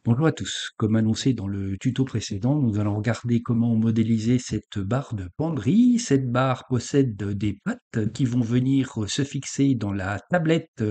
Bonjour à tous. Comme annoncé dans le tuto précédent, nous allons regarder comment modéliser cette barre de penderie. Cette barre possède des pattes qui vont venir se fixer dans la tablette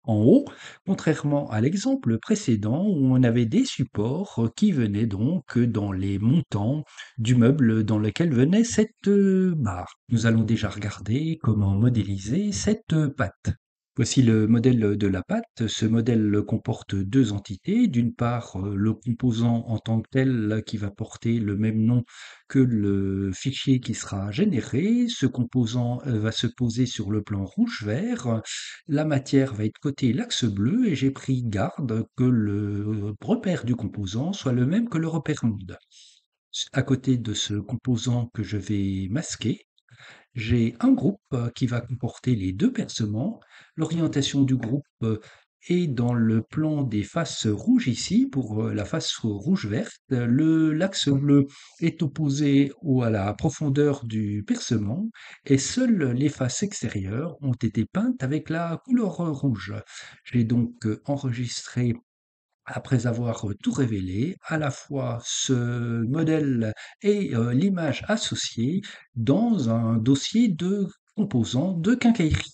en haut, contrairement à l'exemple précédent où on avait des supports qui venaient donc dans les montants du meuble dans lequel venait cette barre. Nous allons déjà regarder comment modéliser cette patte. Voici le modèle de la pâte. Ce modèle comporte deux entités. D'une part, le composant en tant que tel qui va porter le même nom que le fichier qui sera généré. Ce composant va se poser sur le plan rouge-vert. La matière va être côté l'axe bleu et j'ai pris garde que le repère du composant soit le même que le repère monde. À côté de ce composant que je vais masquer, j'ai un groupe qui va comporter les deux percements. L'orientation du groupe est dans le plan des faces rouges ici, pour la face rouge-verte. L'axe bleu est opposé à la profondeur du percement et seules les faces extérieures ont été peintes avec la couleur rouge. J'ai donc enregistré après avoir tout révélé, à la fois ce modèle et l'image associée dans un dossier de composants de quincaillerie.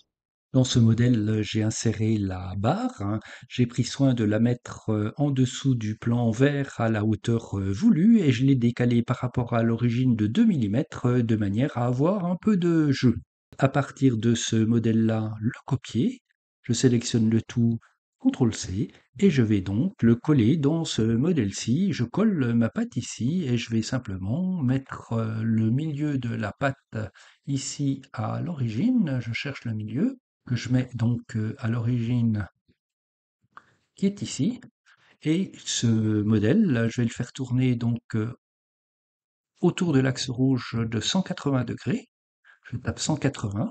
Dans ce modèle, j'ai inséré la barre, hein. J'ai pris soin de la mettre en dessous du plan vert à la hauteur voulue et je l'ai décalé par rapport à l'origine de 2 mm de manière à avoir un peu de jeu. À partir de ce modèle-là, le copier, je sélectionne le tout, CTRL-C, et je vais donc le coller dans ce modèle-ci. Je colle ma patte ici et je vais simplement mettre le milieu de la patte ici à l'origine. Je cherche le milieu que je mets donc à l'origine qui est ici. Et ce modèle, là, je vais le faire tourner donc autour de l'axe rouge de 180 degrés. Je tape 180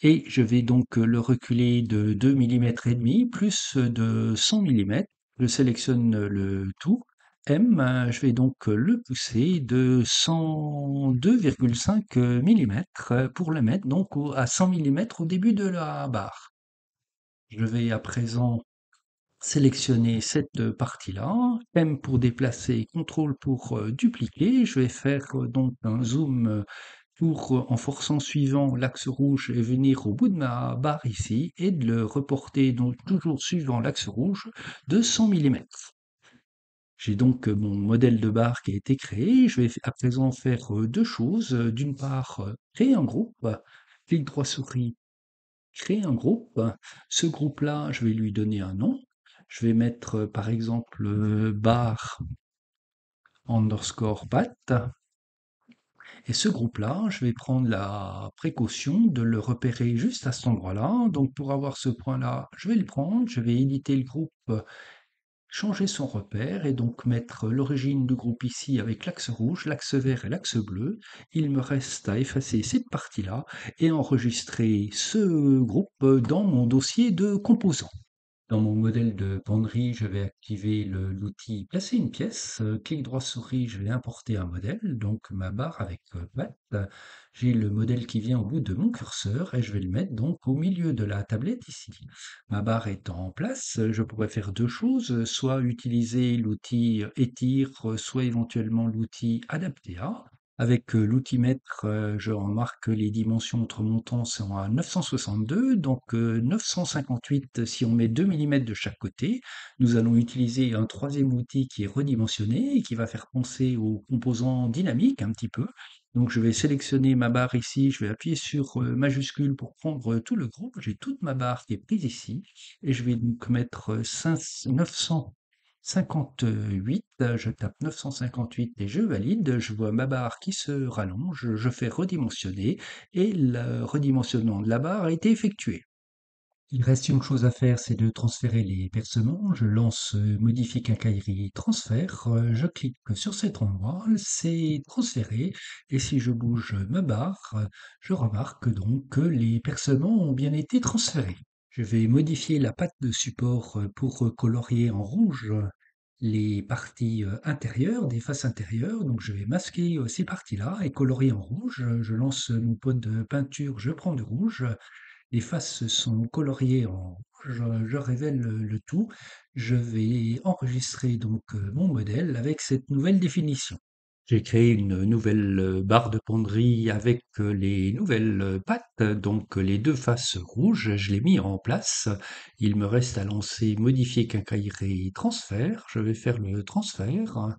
et je vais donc le reculer de 2 millimètres et demi plus de 100 millimètres. Je sélectionne le tout. M, je vais donc le pousser de 102,5 millimètres pour le mettre donc à 100 millimètres au début de la barre. Je vais à présent sélectionner cette partie-là, M pour déplacer, CTRL pour dupliquer. Je vais faire donc un zoom pour, en forçant suivant l'axe rouge et venir au bout de ma barre ici et de le reporter donc toujours suivant l'axe rouge de 100 millimètres. J'ai donc mon modèle de barre qui a été créé. Je vais à présent faire deux choses. D'une part, créer un groupe, clic droit souris, créer un groupe. Ce groupe-là, je vais lui donner un nom. Je vais mettre par exemple barre underscore path. Et ce groupe-là, je vais prendre la précaution de le repérer juste à cet endroit-là. Donc pour avoir ce point-là, je vais le prendre, je vais éditer le groupe, changer son repère et donc mettre l'origine du groupe ici avec l'axe rouge, l'axe vert et l'axe bleu. Il me reste à effacer cette partie-là et enregistrer ce groupe dans mon dossier de composants. Dans mon modèle de penderie, je vais activer l'outil placer une pièce. Clic droit souris, je vais importer un modèle, donc ma barre avec patte. J'ai le modèle qui vient au bout de mon curseur et je vais le mettre donc au milieu de la tablette ici. Ma barre étant en place, je pourrais faire deux choses, soit utiliser l'outil étire, soit éventuellement l'outil adapter à. Avec l'outil-mètre, je remarque que les dimensions entre montants sont à 962, donc 958 si on met 2 millimètres de chaque côté. Nous allons utiliser un troisième outil qui est redimensionné et qui va faire penser aux composants dynamiques un petit peu. Donc je vais sélectionner ma barre ici, je vais appuyer sur majuscule pour prendre tout le groupe. J'ai toute ma barre qui est prise ici et je vais donc mettre 958, je tape 958 et je valide, je vois ma barre qui se rallonge, je fais redimensionner et le redimensionnement de la barre a été effectué. Il reste une chose à faire, c'est de transférer les percements. Je lance Modifie quincaillerie transfert, je clique sur cet endroit, c'est transféré et si je bouge ma barre, je remarque donc que les percements ont bien été transférés. Je vais modifier la patte de support pour colorier en rouge les parties intérieures, des faces intérieures. Donc je vais masquer ces parties-là et colorier en rouge. Je lance mon pot de peinture, je prends du rouge. Les faces sont coloriées en je révèle le tout. Je vais enregistrer donc mon modèle avec cette nouvelle définition. J'ai créé une nouvelle barre de penderie avec les nouvelles pattes, donc les deux faces rouges. Je l'ai mis en place. Il me reste à lancer modifier quincaillerie transfert. Je vais faire le transfert.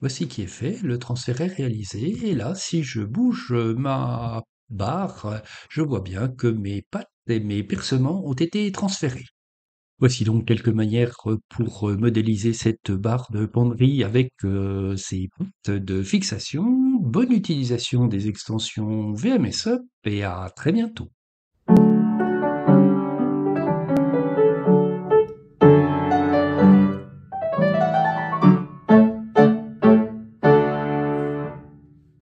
Voici qui est fait, le transfert est réalisé et là, si je bouge ma barre, je vois bien que mes pattes et mes percements ont été transférés. Voici donc quelques manières pour modéliser cette barre de penderie avec ses pattes de fixation. Bonne utilisation des extensions VMS Up et à très bientôt.